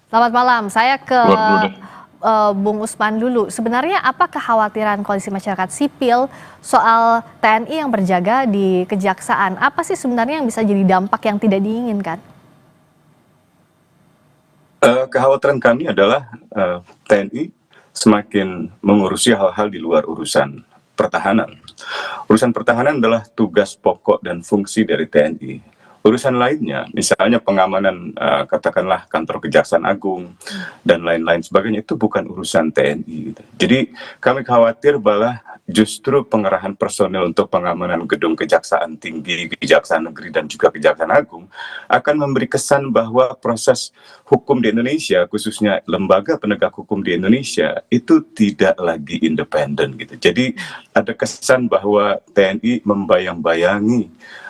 Selamat malam, saya ke Keluar dulu deh. Bung Usman dulu. Sebenarnya apa kekhawatiran koalisi masyarakat sipil soal TNI yang berjaga di Kejaksaan? Apa sih sebenarnya yang bisa jadi dampak yang tidak diinginkan? Kekhawatiran kami adalah TNI semakin mengurusi hal-hal di luar urusan pertahanan. Urusan pertahanan adalah tugas pokok dan fungsi dari TNI. Urusan lainnya, misalnya pengamanan katakanlah kantor Kejaksaan Agung dan lain-lain sebagainya, itu bukan urusan TNI. Gitu. Jadi kami khawatir bahwa justru pengerahan personel untuk pengamanan gedung Kejaksaan Tinggi, Kejaksaan Negeri, dan juga Kejaksaan Agung akan memberi kesan bahwa proses hukum di Indonesia, khususnya lembaga penegak hukum di Indonesia, itu tidak lagi independen. Gitu. Jadi ada kesan bahwa TNI membayang-bayangi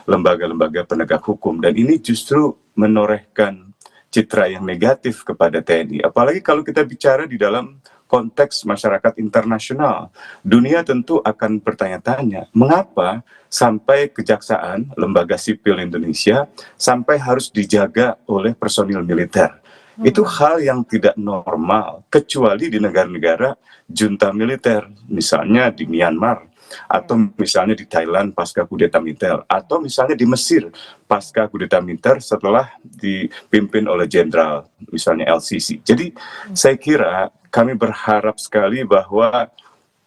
lembaga-lembaga penegak hukum, dan ini justru menorehkan citra yang negatif kepada TNI. Apalagi kalau kita bicara di dalam konteks masyarakat internasional, dunia tentu akan bertanya-tanya, mengapa sampai kejaksaan, lembaga sipil Indonesia, sampai harus dijaga oleh personil militer. Itu hal yang tidak normal, kecuali di negara-negara junta militer, misalnya di Myanmar, atau misalnya di Thailand pasca kudeta militer, atau misalnya di Mesir pasca kudeta militer setelah dipimpin oleh jenderal misalnya LCC. Jadi saya kira kami berharap sekali bahwa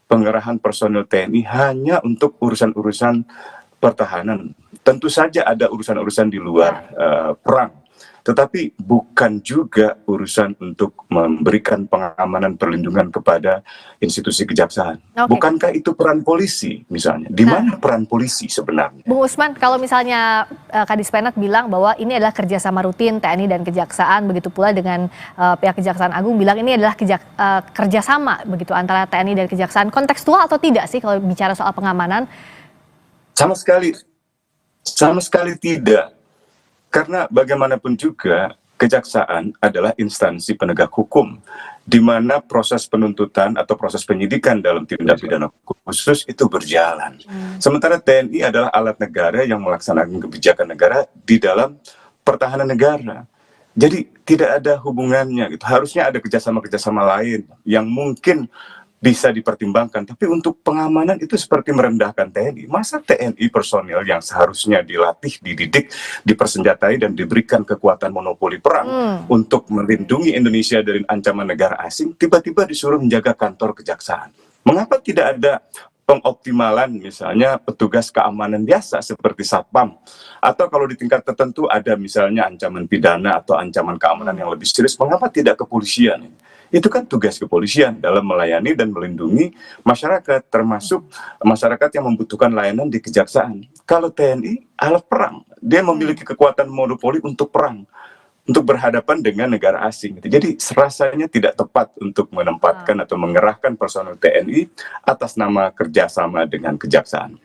pengerahan personel TNI hanya untuk urusan-urusan pertahanan. Tentu saja ada urusan-urusan di luar perang, tetapi bukan juga urusan untuk memberikan pengamanan perlindungan kepada institusi kejaksaan. Bukankah itu peran polisi misalnya? Di mana peran polisi sebenarnya? Bung Usman, kalau misalnya Kadis Penat bilang bahwa ini adalah kerjasama rutin TNI dan Kejaksaan, begitu pula dengan pihak Kejaksaan Agung bilang ini adalah kerjasama begitu antara TNI dan Kejaksaan, kontekstual atau tidak sih kalau bicara soal pengamanan? Sama sekali tidak. Karena bagaimanapun juga kejaksaan adalah instansi penegak hukum, di mana proses penuntutan atau proses penyidikan dalam tindak pidana khusus itu berjalan. Sementara TNI adalah alat negara yang melaksanakan kebijakan negara di dalam pertahanan negara. Jadi tidak ada hubungannya. Gitu. Harusnya ada kerjasama-kerjasama lain yang mungkin bisa dipertimbangkan, tapi untuk pengamanan itu seperti merendahkan TNI. Masa TNI personil yang seharusnya dilatih, dididik, dipersenjatai, dan diberikan kekuatan monopoli perang untuk melindungi Indonesia dari ancaman negara asing, tiba-tiba disuruh menjaga kantor kejaksaan. Mengapa tidak ada pengoptimalan misalnya petugas keamanan biasa seperti Satpam, atau kalau di tingkat tertentu ada misalnya ancaman pidana atau ancaman keamanan yang lebih serius, mengapa tidak kepolisian? Itu kan tugas kepolisian dalam melayani dan melindungi masyarakat, termasuk masyarakat yang membutuhkan layanan di kejaksaan. Kalau TNI alat perang, dia memiliki kekuatan monopoli untuk perang, untuk berhadapan dengan negara asing. Jadi rasanya tidak tepat untuk menempatkan atau mengerahkan personel TNI atas nama kerjasama dengan kejaksaan.